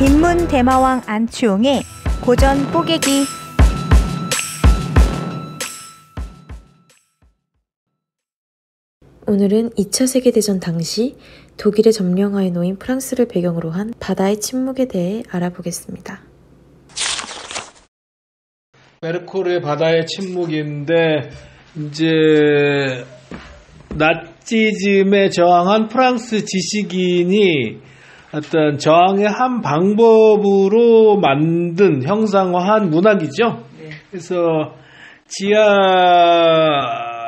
인문 대마왕 안치홍의 고전 뽀개기. 오늘은 2차 세계대전 당시 독일의 점령하에 놓인 프랑스를 배경으로 한 바다의 침묵에 대해 알아보겠습니다. 베르코르의 바다의 침묵인데, 이제 나치즘에 저항한 프랑스 지식인이 어떤 저항의 한 방법으로 만든 형상화한 문학이죠. 네. 그래서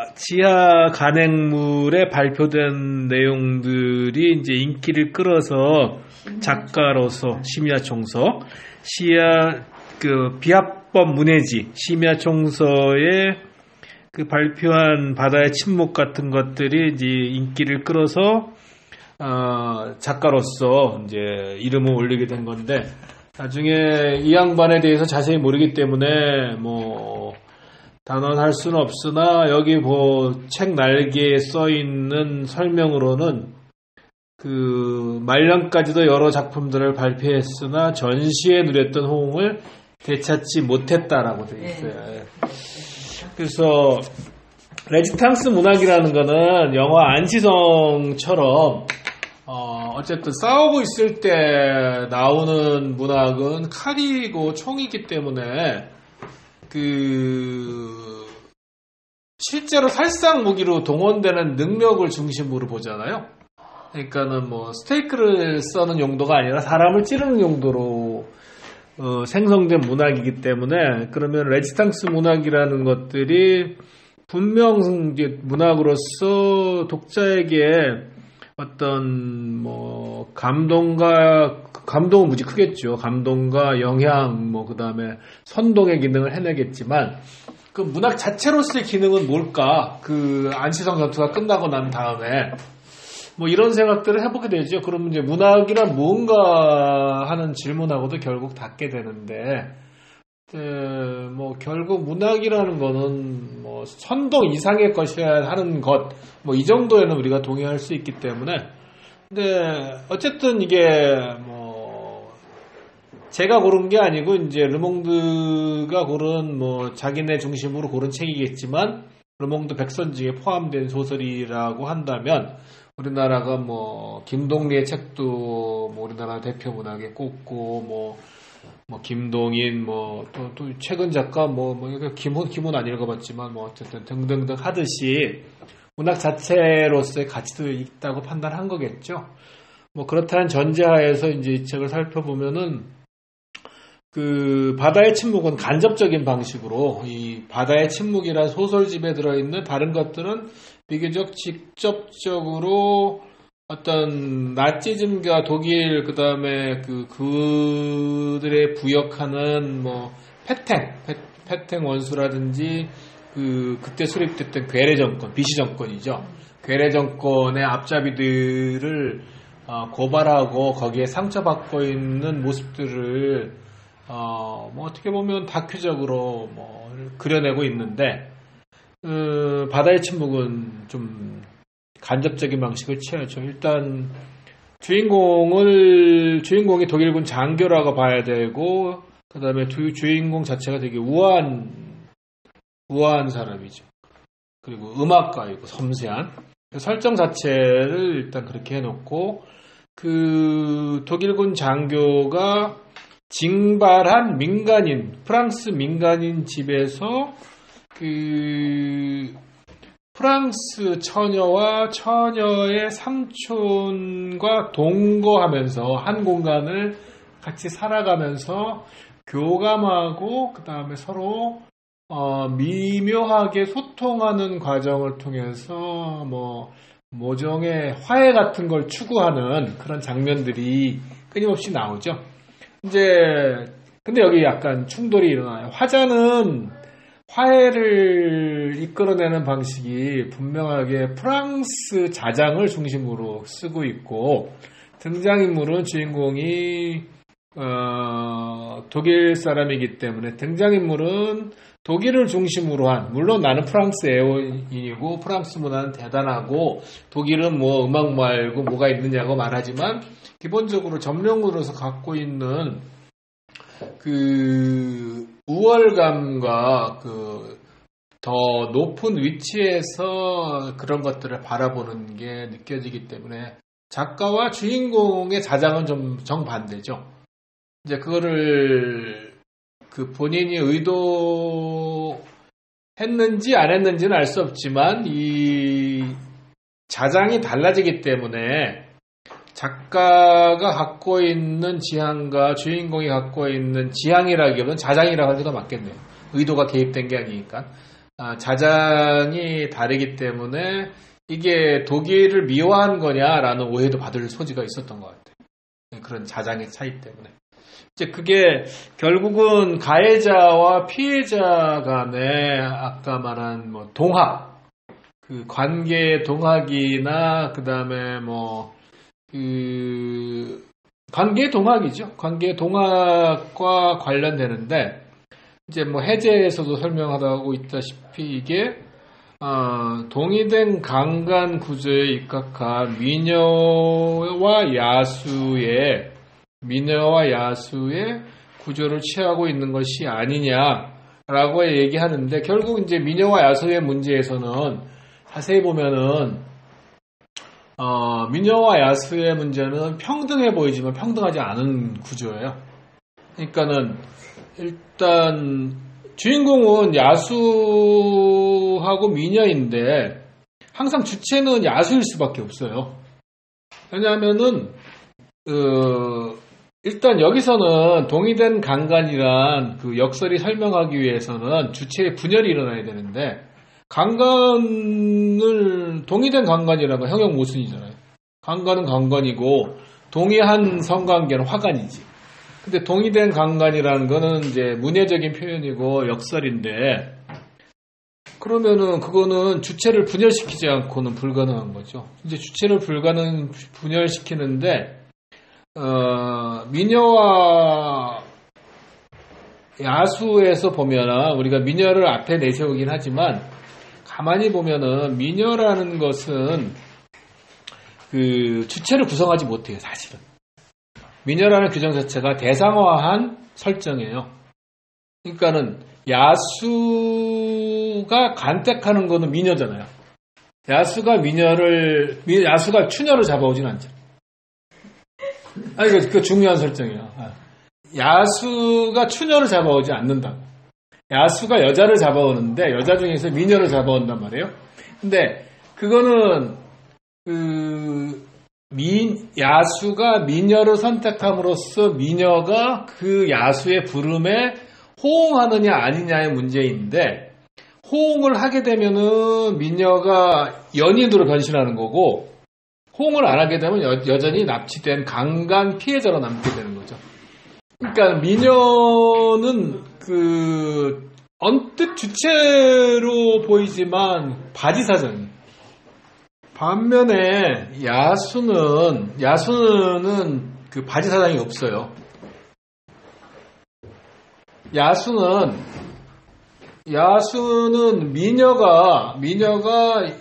지하 간행물에 발표된 내용들이 이제 인기를 끌어서 작가로서 심야 총서, 비합법 문해지 심야 총서에 그 발표한 바다의 침묵 같은 것들이 이제 인기를 끌어서 작가로서 이제 이름을 올리게 된 건데, 나중에 이 양반에 대해서 자세히 모르기 때문에 뭐 단언할 수는 없으나, 여기 책 날개에 써 있는 설명으로는 그 말년까지도 여러 작품들을 발표했으나 전시에 누렸던 호응을 되찾지 못했다라고 되어 있어요. 네. 그래서 레지탕스 문학이라는 거는 영화 안시성처럼 어쨌든 싸우고 있을 때 나오는 문학은 칼이고 총이기 때문에 실제로 살상 무기로 동원되는 능력을 중심으로 보잖아요. 그러니까는 뭐 스테이크를 써는 용도가 아니라 사람을 찌르는 용도로 생성된 문학이기 때문에, 그러면 레지탕스 문학이라는 것들이 분명 문학으로서 독자에게 어떤 뭐 감동은 무지 크겠죠. 감동과 영향, 그다음에 선동의 기능을 해내겠지만, 그 문학 자체로서의 기능은 뭘까? 그 안시성 전투가 끝나고 난 다음에 뭐 이런 생각들을 해보게 되죠. 그러면 이제 문학이란 무언가 하는 질문하고도 결국 닿게 되는데, 뭐 결국 문학이라는 거는 뭐 선동 이상의 것이어야 하는 것, 뭐 이 정도에는 우리가 동의할 수 있기 때문에. 근데 어쨌든 이게 뭐 제가 고른 게 아니고 이제 르몽드가 고른, 뭐 자기네 중심으로 고른 책이겠지만 르몽드 백선지에 포함된 소설이라고 한다면, 우리나라가 뭐 김동리의 책도 뭐 우리나라 대표 문학에 꼽고, 뭐 김동인, 또 최근 작가 김훈 안 읽어봤지만 뭐 어쨌든 등등등 하듯이 문학 자체로서의 가치도 있다고 판단한 거겠죠. 뭐 그렇다는 전제하에서 이제 이 책을 살펴보면은, 그 바다의 침묵은 간접적인 방식으로, 이 바다의 침묵이라는 소설집에 들어있는 다른 것들은 비교적 직접적으로 어떤 나치즘과 독일, 그 다음에 그들의 부역하는 뭐 패탱 원수라든지 그때 수립됐던 괴뢰 정권, 비시 정권이죠. 괴뢰 정권의 앞잡이들을 고발하고 거기에 상처받고 있는 모습들을 뭐 어떻게 보면 다큐적으로 뭐 그려내고 있는데, 바다의 침묵은 좀 간접적인 방식을 취하죠. 일단 주인공이 독일군 장교라고 봐야 되고, 그 다음에 주인공 자체가 되게 우아한 사람이죠. 그리고 음악가이고 섬세한 설정 자체를 일단 그렇게 해놓고, 그 독일군 장교가 징발한 프랑스 민간인 집에서 프랑스 처녀와 처녀의 삼촌과 동거하면서 한 공간을 같이 살아가면서 교감하고, 그 다음에 서로 미묘하게 소통하는 과정을 통해서 뭐 모종의 화해 같은 걸 추구하는 그런 장면들이 끊임없이 나오죠. 근데 여기 약간 충돌이 일어나요. 화자는 화해를 이끌어내는 방식이 분명하게 프랑스 자장을 중심으로 쓰고 있고, 등장인물은 주인공이 독일 사람이기 때문에 등장인물은 독일을 중심으로 한, 물론 나는 프랑스 애호인이고 프랑스 문화는 대단하고 독일은 뭐 음악 말고 뭐가 있느냐고 말하지만 기본적으로 점령으로서 갖고 있는 그 우월감과 그 더 높은 위치에서 그런 것들을 바라보는 게 느껴지기 때문에 작가와 주인공의 자장은 좀 정반대죠. 이제 그거를 그 본인이 의도했는지 안 했는지는 알 수 없지만 이 자장이 달라지기 때문에 작가가 갖고 있는 지향과 주인공이 갖고 있는 지향이라기보다는 자장이라고 하는 게 더 맞겠네요. 의도가 개입된 게 아니니까. 자장이 다르기 때문에 이게 독일을 미화한 거냐라는 오해도 받을 소지가 있었던 것 같아요. 그런 자장의 차이 때문에. 이제 그게 결국은 가해자와 피해자 간의 아까 말한 뭐 동학, 그 관계 동학이나 그 다음에 뭐 그 관계 동학이죠. 관계 동학과 관련되는데 이제 뭐 해제에서도 설명하고 있다시피 이게 동의된 강간 구조에 입각한 미녀와 야수의 구조를 취하고 있는 것이 아니냐라고 얘기하는데 결국 이제 미녀와 야수의 문제에서는 자세히 보면은 미녀와 야수의 문제는 평등해 보이지만 평등하지 않은 구조예요. 그러니까는 일단 주인공은 야수하고 미녀인데 항상 주체는 야수일 수밖에 없어요. 왜냐하면은 일단 여기서는 동의된 강간이란 그 역설이 설명하기 위해서는 주체의 분열이 일어나야 되는데 동의된 강간이라는 건 형용 모순이잖아요. 강간은 강간이고 동의한 성관계는 화간이지. 근데 동의된 강간이라는 거는 이제 문예적인 표현이고 역설인데 그러면은 그거는 주체를 분열시키지 않고는 불가능한 거죠. 이제 주체를 분열시키는데 미녀와 야수에서 보면은 우리가 미녀를 앞에 내세우긴 하지만 가만히 보면은 미녀라는 것은 그 주체를 구성하지 못해요, 사실은. 미녀라는 규정 자체가 대상화한 설정이에요. 그러니까는 야수가 간택하는 거는 미녀잖아요. 야수가 추녀를 잡아오진 않죠. 아니, 그 중요한 설정이에요. 야수가 추녀를 잡아오지 않는다고. 야수가 여자를 잡아오는데 여자 중에서 미녀를 잡아온단 말이에요. 근데 그거는 야수가 미녀를 선택함으로써 미녀가 그 야수의 부름에 호응하느냐 아니냐의 문제인데 호응을 하게 되면은 미녀가 연인으로 변신하는 거고 호응을 안 하게 되면 여전히 납치된 강간 피해자로 남게 되는 거죠. 그러니까 미녀는 그 언뜻 주체로 보이지만 바지사장이에요. 반면에 야수는 그 바지사장이 없어요. 야수는 미녀가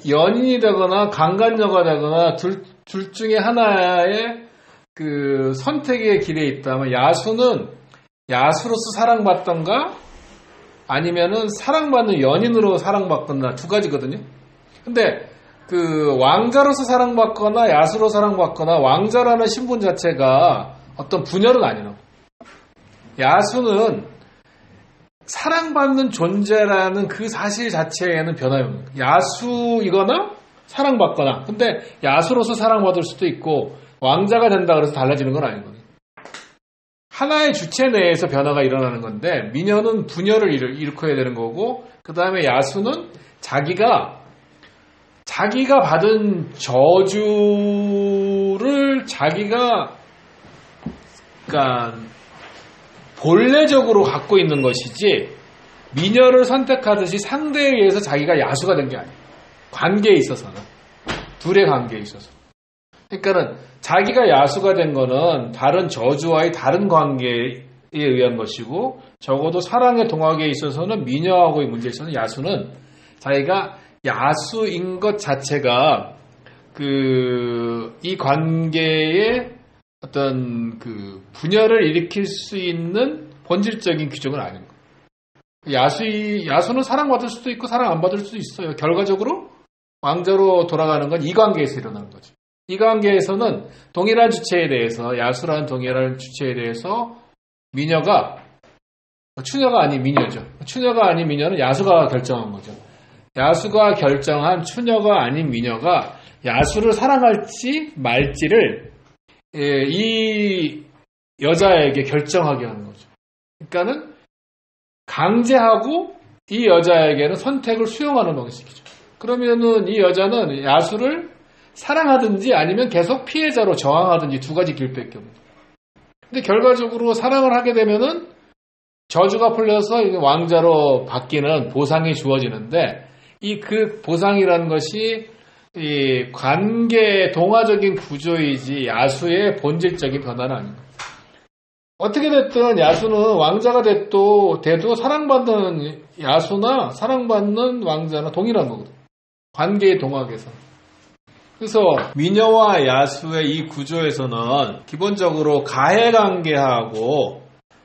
연인이 되거나 강간녀가 되거나 둘 중에 하나의 그 선택의 길에 있다면 야수는 야수로서 사랑받던가 아니면은 사랑받는 연인으로 사랑받거나 두 가지거든요. 근데 그 왕자로서 사랑받거나 야수로 사랑받거나 왕자라는 신분 자체가 어떤 분열은 아니에요. 야수는 사랑받는 존재라는 그 사실 자체에는 변화가 없는 거예요. 야수이거나 사랑받거나. 근데 야수로서 사랑받을 수도 있고 왕자가 된다 그래서 달라지는 건 아니거든요. 하나의 주체 내에서 변화가 일어나는 건데 미녀는 분열을 일으켜야 되는 거고 그 다음에 야수는 자기가 받은 저주를 그러니까 본래적으로 갖고 있는 것이지 미녀를 선택하듯이 상대에 의해서 자기가 야수가 된 게 아니에요. 관계에 있어서는. 둘의 관계에 있어서. 그러니까는 자기가 야수가 된 거는 다른 저주와의 다른 관계에 의한 것이고 적어도 사랑의 동학에 있어서는 미녀하고의 문제에 있어서는 야수는 자기가 야수인 것 자체가 이 관계에 어떤 분열을 일으킬 수 있는 본질적인 규정은 아닌 거예요. 야수는 사랑받을 수도 있고 사랑 안 받을 수도 있어요. 결과적으로 왕자로 돌아가는 건 이 관계에서 일어나는 거죠. 이 관계에서는 동일한 주체에 대해서 야수라는 동일한 주체에 대해서 추녀가 아닌 미녀죠. 추녀가 아닌 미녀는 야수가 결정한 거죠. 야수가 결정한 추녀가 아닌 미녀가 야수를 사랑할지 말지를 이 여자에게 결정하게 하는 거죠. 그러니까는 강제하고 이 여자에게는 선택을 수용하는 방식이죠. 그러면은 이 여자는 야수를 사랑하든지 아니면 계속 피해자로 저항하든지 두 가지 길밖에 없는 거예요. 근데 결과적으로 사랑을 하게 되면은 저주가 풀려서 왕자로 바뀌는 보상이 주어지는데 그 보상이라는 것이 이 관계의 동화적인 구조이지 야수의 본질적인 변화는 아닙니다. 어떻게 됐든 야수는 왕자가 돼도 사랑받는 야수나 사랑받는 왕자나 동일한 거거든요. 관계의 동학에서. 그래서 미녀와 야수의 이 구조에서는 기본적으로 가해관계하고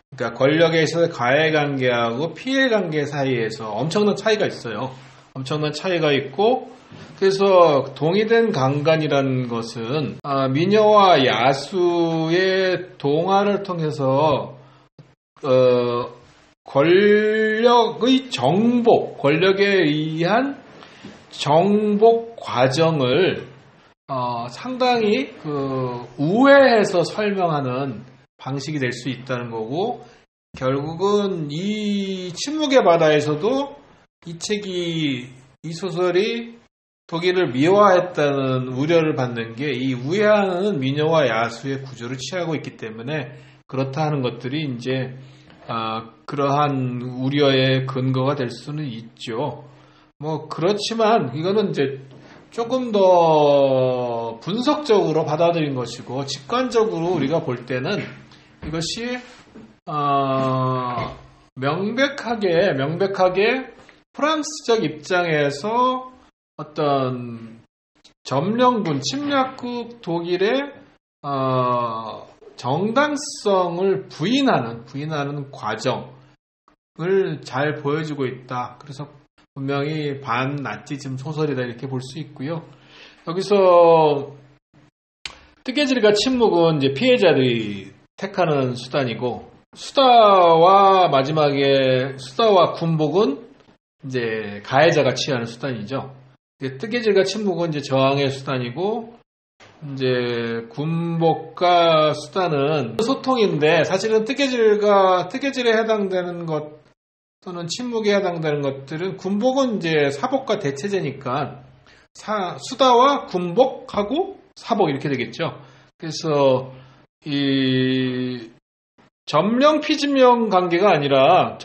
그러니까 권력에 있어서 가해관계하고 피해관계 사이에서 엄청난 차이가 있어요. 엄청난 차이가 있고 그래서 동의된 강간이라는 것은 미녀와 야수의 동화를 통해서 권력에 의한 정복 과정을 상당히 우회해서 설명하는 방식이 될 수 있다는 거고 결국은 이 침묵의 바다에서도 이 소설이 독일을 미화했다는 우려를 받는 게 이 우회하는 미녀와 야수의 구조를 취하고 있기 때문에 그렇다 하는 것들이 이제 그러한 우려의 근거가 될 수는 있죠. 그렇지만 이거는 이제 조금 더 분석적으로 받아들인 것이고 직관적으로 우리가 볼 때는 이것이 명백하게 프랑스적 입장에서 어떤 점령군 침략국 독일의 정당성을 부인하는 과정을 잘 보여주고 있다. 그래서 분명히 반나치즘 소설이다 이렇게 볼 수 있고요. 여기서 뜨개질과 침묵은 이제 피해자들이 택하는 수단이고 수다와 군복은 이제 가해자가 취하는 수단이죠. 뜨개질과 침묵은 이제 저항의 수단이고 이제 군복과 수단은 소통인데 사실은 뜨개질에 해당되는 것 또는 침묵에 해당되는 것들은 군복은 이제 사복과 대체제니까 수다와 군복하고 사복 이렇게 되겠죠. 그래서 이 점령 피점령 관계가 아니라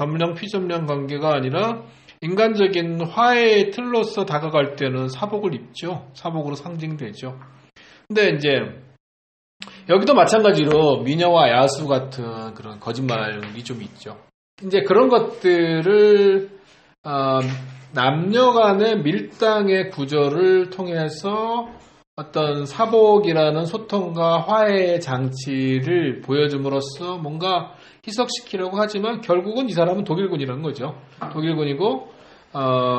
인간적인 화해의 틀로서 다가갈 때는 사복을 입죠. 사복으로 상징되죠. 근데 이제 여기도 마찬가지로 미녀와 야수 같은 그런 거짓말이 좀 있죠. 이제 그런 것들을 남녀 간의 밀당의 구조를 통해서 어떤 사복이라는 소통과 화해의 장치를 보여줌으로써 뭔가 희석시키려고 하지만 결국은 이 사람은 독일군이라는 거죠. 독일군이고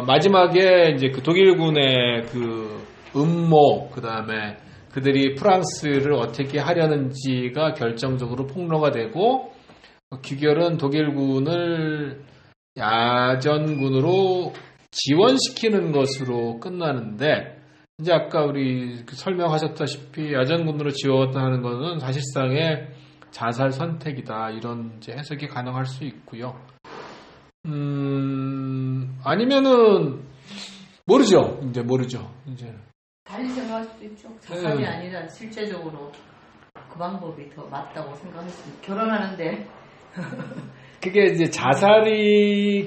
마지막에 이제 그 독일군의 그 음모 그다음에 그들이 프랑스를 어떻게 하려는지가 결정적으로 폭로가 되고 귀결은 독일군을 야전군으로 지원시키는 것으로 끝나는데 이제 아까 우리 설명하셨다시피 야전군으로 지원하는 것은 사실상의 자살 선택이다 이런 이제 해석이 가능할 수 있고요. 아니면은 모르죠. 이제 달리 생각할 수도 있죠. 자살이 아니라 실제적으로 그 방법이 더 맞다고 생각했습니다. 결혼하는데 그게 이제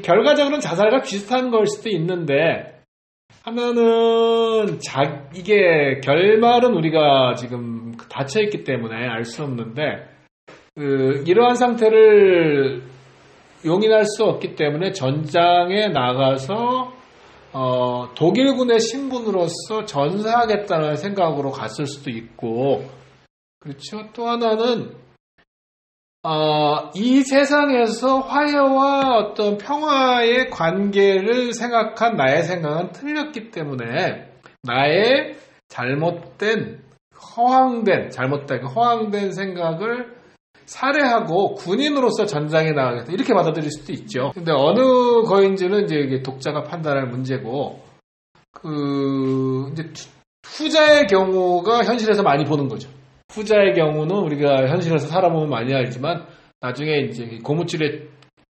결과적으로는 자살과 비슷한 걸 수도 있는데 하면은 이게 결말은 우리가 지금 닫혀있기 때문에 알 수 없는데 이러한 상태를 용인할 수 없기 때문에 전장에 나가서 독일군의 신분으로서 전사하겠다는 생각으로 갔을 수도 있고, 그렇죠. 또 하나는 이 세상에서 화해와 어떤 평화의 관계를 생각한 나의 생각은 틀렸기 때문에 나의 잘못된 허황된 생각을 살해하고 군인으로서 전장에 나가겠다 이렇게 받아들일 수도 있죠. 근데 어느 거인지는 이제 이게 독자가 판단할 문제고, 이제 후자의 경우가 현실에서 많이 보는 거죠. 후자의 경우는 우리가 현실에서 살아보면 많이 알지만 나중에 이제 고무줄에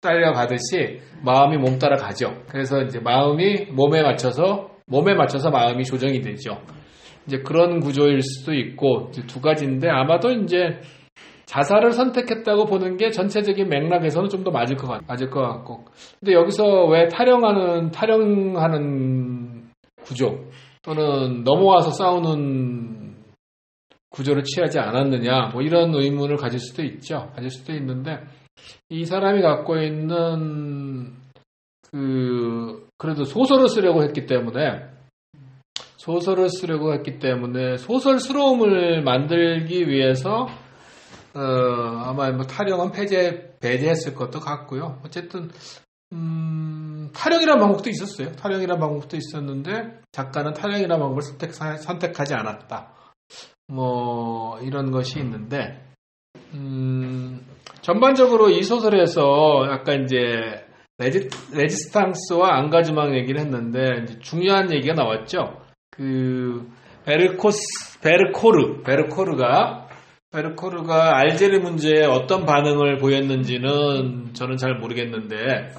딸려가듯이 마음이 몸 따라 가죠. 그래서 이제 마음이 몸에 맞춰서 마음이 조정이 되죠. 이제 그런 구조일 수도 있고, 이제 두 가지인데 아마도 이제 자살을 선택했다고 보는 게 전체적인 맥락에서는 좀 더 맞을 것 같고. 근데 여기서 왜 탈영하는 구조 또는 넘어와서 싸우는 구조를 취하지 않았느냐, 뭐 이런 의문을 가질 수도 있는데, 이 사람이 갖고 있는 그래도 소설을 쓰려고 했기 때문에 소설스러움을 만들기 위해서 아마 뭐 탈영은 배제했을 것도 같고요. 어쨌든 탈영이라는 방법도 있었어요. 탈영이라는 방법도 있었는데 작가는 탈영이라는 방법을 선택하지 않았다. 뭐 이런 것이 있는데, 전반적으로 이 소설에서 약간 이제 레지스탕스와 앙가주망 얘기를 했는데, 이제 중요한 얘기가 나왔죠. 베르코르가 알제리 문제에 어떤 반응을 보였는지는 저는 잘 모르겠는데,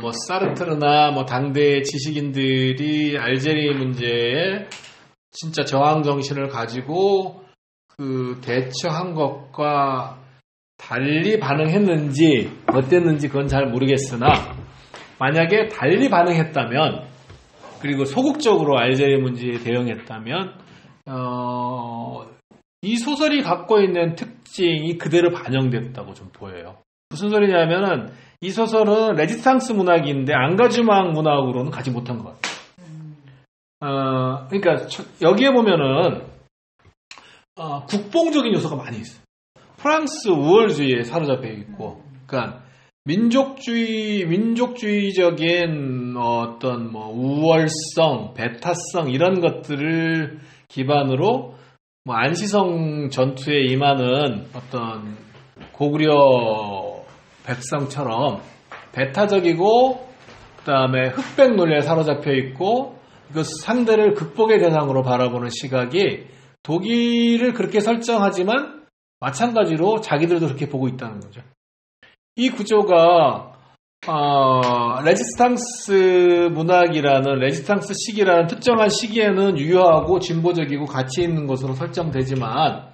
뭐 사르트르나 뭐 당대 지식인들이 알제리 문제에 진짜 저항 정신을 가지고 대처한 것과 달리 반응했는지 어땠는지 그건 잘 모르겠으나, 만약에 달리 반응했다면, 그리고 소극적으로 알제리 문제에 대응했다면 이 소설이 갖고 있는 특징이 그대로 반영됐다고 좀 보여요. 무슨 소리냐면은 이 소설은 레지스탕스 문학인데 앙가주망 문학으로는 가지 못한 것 같아요. 그러니까 여기에 보면은 국뽕적인 요소가 많이 있어요. 프랑스 우월주의에 사로잡혀 있고, 그러니까 민족주의적인 어떤 뭐 우월성, 배타성 이런 것들을 기반으로 뭐 안시성 전투에 임하는 어떤 고구려 백성처럼 배타적이고, 그다음에 흑백 논리에 사로잡혀 있고, 이것 상대를 극복의 대상으로 바라보는 시각이 독일을 그렇게 설정하지만 마찬가지로 자기들도 그렇게 보고 있다는 거죠. 이 구조가 레지스탕스 문학이라는, 레지스탕스 시기라는 특정한 시기에는 유효하고 진보적이고 가치 있는 것으로 설정되지만,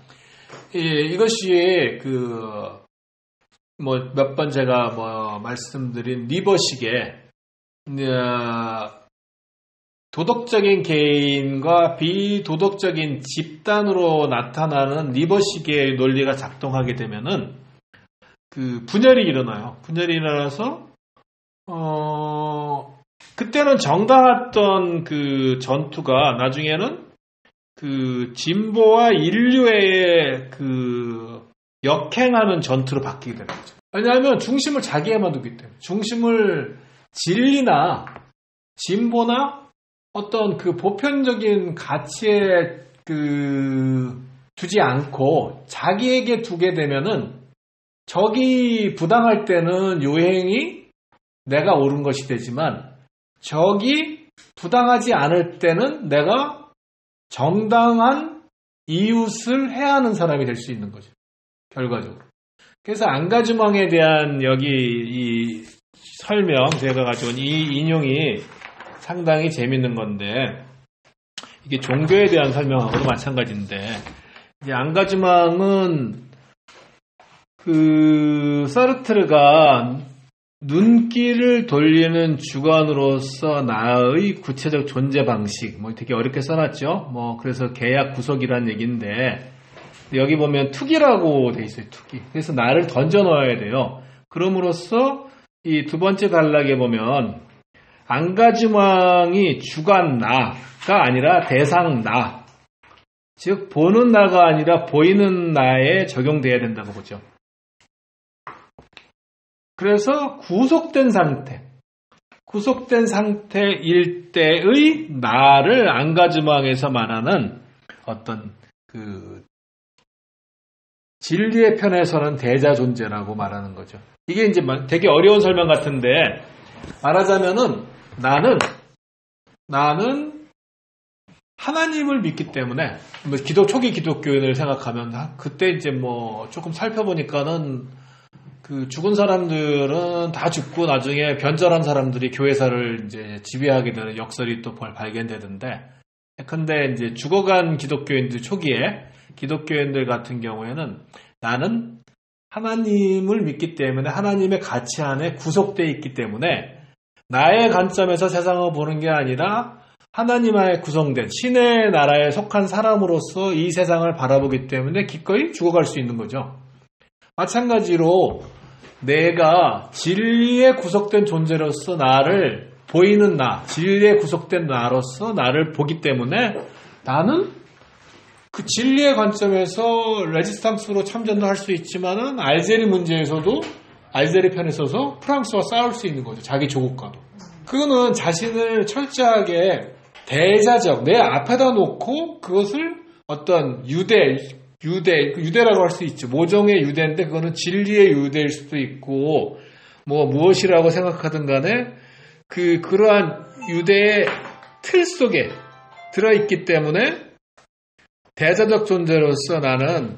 이것이 몇 번 제가 말씀드린 리버식의 도덕적인 개인과 비도덕적인 집단으로 나타나는 리버식의 논리가 작동하게 되면은 분열이 일어나요. 분열이 일어나서 그때는 정당했던 전투가 나중에는 진보와 인류의 역행하는 전투로 바뀌게 되는 거죠. 왜냐하면 중심을 자기에만 두기 때문에, 중심을 진리나 진보나 어떤 보편적인 가치에 두지 않고 자기에게 두게 되면은, 적이 부당할 때는 요행이 내가 옳은 것이 되지만, 적이 부당하지 않을 때는 내가 정당한 이웃을 해하는 사람이 될 수 있는 거죠, 결과적으로. 그래서 앙가주망에 대한 여기 이 설명, 제가 가져온 이 인용이 상당히 재밌는 건데, 이게 종교에 대한 설명하고도 마찬가지인데, 이제 앙가주망은 사르트르가 눈길을 돌리는 주관으로서 나의 구체적 존재 방식, 되게 어렵게 써놨죠. 그래서 계약 구속이라는 얘기인데, 여기 보면 투기라고 돼 있어요. 투기. 그래서 나를 던져 넣어야 돼요. 그럼으로써 이 두 번째 단락에 보면 안가주망이 주관 나가 아니라 대상 나. 즉 보는 나가 아니라 보이는 나에 적용돼야 된다고 보죠. 그래서 구속된 상태일 때의 나를 안가주망에서 말하는 어떤 그 진리의 편에서는 대자 존재라고 말하는 거죠. 이게 이제 되게 어려운 설명 같은데 말하자면은 나는 하나님을 믿기 때문에 뭐 초기 기독교인을 생각하면 그때 이제 뭐 조금 살펴보니까는 그 죽은 사람들은 다 죽고 나중에 변절한 사람들이 교회사를 이제 지배하게 되는 역설이 또 발견되던데 근데 이제 죽어간 기독교인들 초기에 기독교인들 같은 경우에는 나는 하나님을 믿기 때문에 하나님의 가치 안에 구속되어 있기 때문에 나의 관점에서 세상을 보는 게 아니라 하나님 안에 구성된 신의 나라에 속한 사람으로서 이 세상을 바라보기 때문에 기꺼이 죽어갈 수 있는 거죠. 마찬가지로 내가 진리에 구속된 존재로서 나를 보이는 나, 진리에 구속된 나로서 나를 보기 때문에 나는 그 진리의 관점에서 레지스탕스로 참전도 할 수 있지만은 알제리 문제에서도 알제리 편에 서서 프랑스와 싸울 수 있는 거죠. 자기 조국과도. 그거는 자신을 철저하게 대자적 내 앞에다 놓고 그것을 어떤 유대라고 할 수 있죠. 모종의 유대인데 그거는 진리의 유대일 수도 있고 뭐 무엇이라고 생각하든 간에 그러한 유대의 틀 속에 들어있기 때문에 대자적 존재로서 나는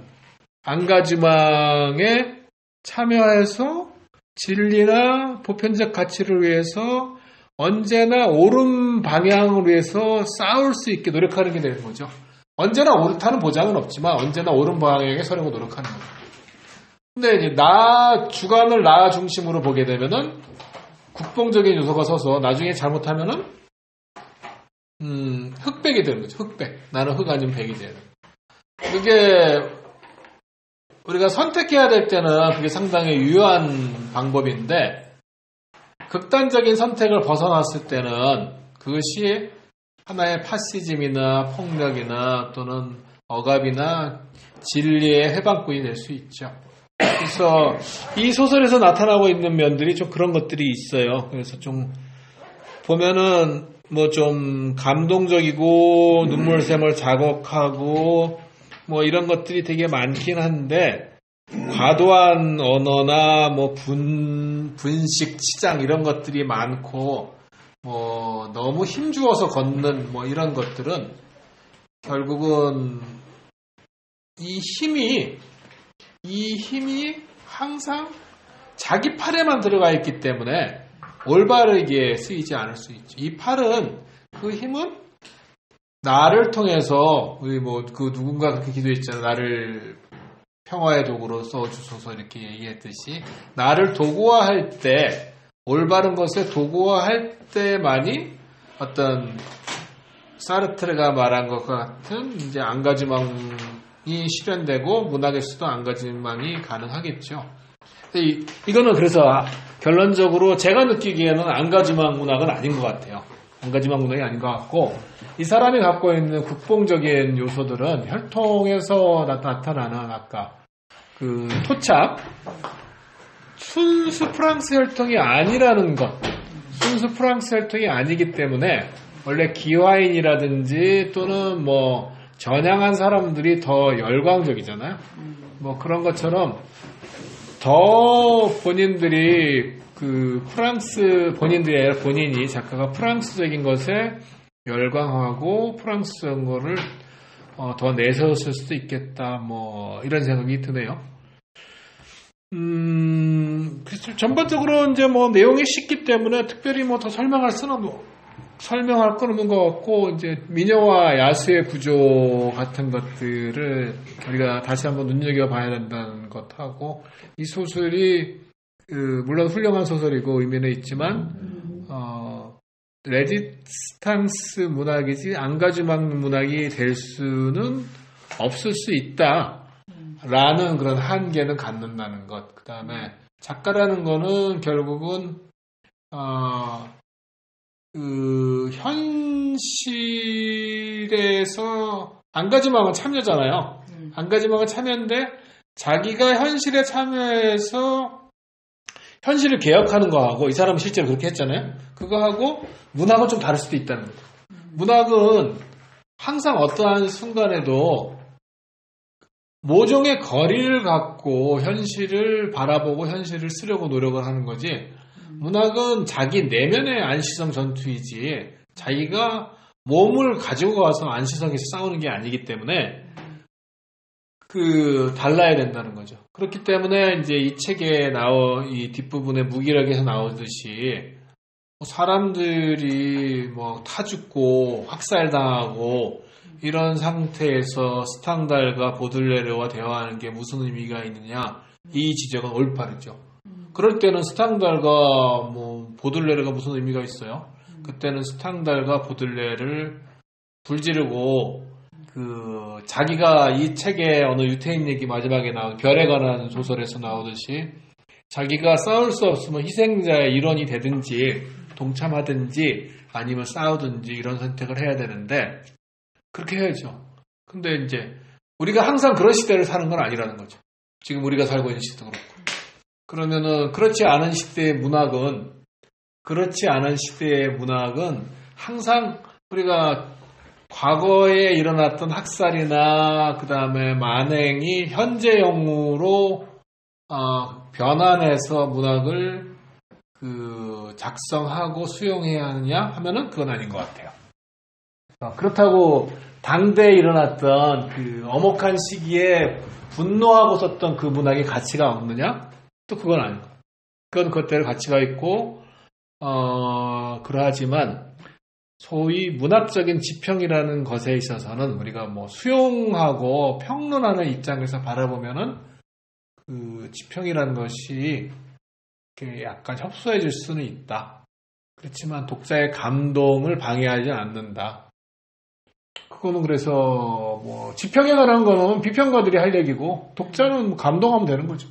안가주망에 참여해서 진리나 보편적 가치를 위해서 언제나 옳은 방향을 위해서 싸울 수 있게 노력하는 게 되는 거죠. 언제나 옳다는 보장은 없지만 언제나 옳은 방향에 서려고 노력하는 거죠. 근데 이제 주관을 나 중심으로 보게 되면은 국뽕적인 요소가 서서 나중에 잘못하면은 흑백이 되는 거죠. 흑백. 나는 흑 아니면 백이 되는. 그게 우리가 선택해야 될 때는 그게 상당히 유효한 방법인데 극단적인 선택을 벗어났을 때는 그것이 하나의 파시즘이나 폭력이나 또는 억압이나 진리의 해방꾼이 될 수 있죠. 그래서 이 소설에서 나타나고 있는 면들이 좀 그런 것들이 있어요. 그래서 좀 보면은 뭐 좀 감동적이고 눈물샘을 자극하고 뭐 이런 것들이 되게 많긴 한데 과도한 언어나 뭐 분식 치장 이런 것들이 많고 뭐 너무 힘주어서 걷는 뭐 이런 것들은 결국은 이 힘이 항상 자기 팔에만 들어가 있기 때문에 올바르게 쓰이지 않을 수 있죠. 이 팔은 그 힘은 나를 통해서 우리 뭐 그 누군가 그렇게 기도했잖아요. 나를 평화의 도구로 써주소서 이렇게 얘기했듯이 나를 도구화할 때 올바른 것에 도구화할 때만이 어떤 사르트르가 말한 것과 같은 이제 안가주망이 실현되고 문학에서도 안가주망이 가능하겠죠. 이거는 그래서 결론적으로 제가 느끼기에는 안가주망 문학은 아닌 것 같아요. 안가주망 문학이 아닌 것 같고 이 사람이 갖고 있는 국뽕적인 요소들은 혈통에서 나타나는 아까 그 토착 순수 프랑스 혈통이 아니라는 것 순수 프랑스 혈통이 아니기 때문에 원래 기와인이라든지 또는 뭐 전향한 사람들이 더 열광적이잖아요. 뭐 그런 것처럼 더 본인들이 그 프랑스 본인들이 아니라 본인이 작가가 프랑스적인 것에 열광하고 프랑스적인 거를 더 내세웠을 수도 있겠다. 뭐 이런 생각이 드네요. 그래서 전반적으로 이제 뭐 내용이 쉽기 때문에 특별히 뭐 더 설명할 건 없는 것 같고 이제 미녀와 야수의 구조 같은 것들을 우리가 다시 한번 눈여겨봐야 된다는 것하고 이 소설이 물론 훌륭한 소설이고 의미는 있지만 레지스탕스 문학이지 안가주망 문학이 될 수는 없을 수 있다. 라는 그런 한계는 갖는다는 것. 그 다음에 작가라는 거는 결국은 그 현실에서 안가지마가 참여잖아요. 안가지마가 참여인데 자기가 현실에 참여해서 현실을 개혁하는 거하고 이 사람은 실제로 그렇게 했잖아요. 그거하고 문학은 좀 다를 수도 있다는 거죠. 문학은 항상 어떠한 순간에도 모종의 거리를 갖고 현실을 바라보고 현실을 쓰려고 노력을 하는 거지. 문학은 자기 내면의 안시성 전투이지 자기가 몸을 가지고 가서 안시성에서 싸우는 게 아니기 때문에 달라야 된다는 거죠. 그렇기 때문에 이제 이 책에 이 뒷부분에 무기력에서 나오듯이 사람들이 뭐 타 죽고 학살당하고 이런 상태에서 스탕달과 보들레르와 대화하는 게 무슨 의미가 있느냐 이 지적은 올바르죠. 그럴 때는 스탕달과 보들레르가 무슨 의미가 있어요? 그때는 스탕달과 보들레르를 불지르고 자기가 이 책에 어느 유태인 얘기 마지막에 나온 별에 관한 소설에서 나오듯이 자기가 싸울 수 없으면 희생자의 일원이 되든지 동참하든지 아니면 싸우든지 이런 선택을 해야 되는데 그렇게 해야죠. 근데 이제 우리가 항상 그런 시대를 사는 건 아니라는 거죠. 지금 우리가 살고 있는 시대도 그렇고. 그러면은 그렇지 않은 시대의 문학은 항상 우리가 과거에 일어났던 학살이나 그 다음에 만행이 현재형으로 변환해서 문학을 작성하고 수용해야 하느냐 하면은 그건 아닌 것 같아요. 그렇다고 당대에 일어났던 엄혹한 시기에 분노하고 썼던 그 문학의 가치가 없느냐? 또 그건 아닌 거예요. 그건 그것대로 가치가 있고 그러하지만 소위 문학적인 지평이라는 것에 있어서는 우리가 수용하고 평론하는 입장에서 바라보면은 지평이라는 것이 약간 협소해 질 수는 있다. 그렇지만 독자의 감동을 방해하지 않는다. 그거는 그래서 지평에 관한 거는 비평가들이 할 얘기고 독자는 감동하면 되는 거죠.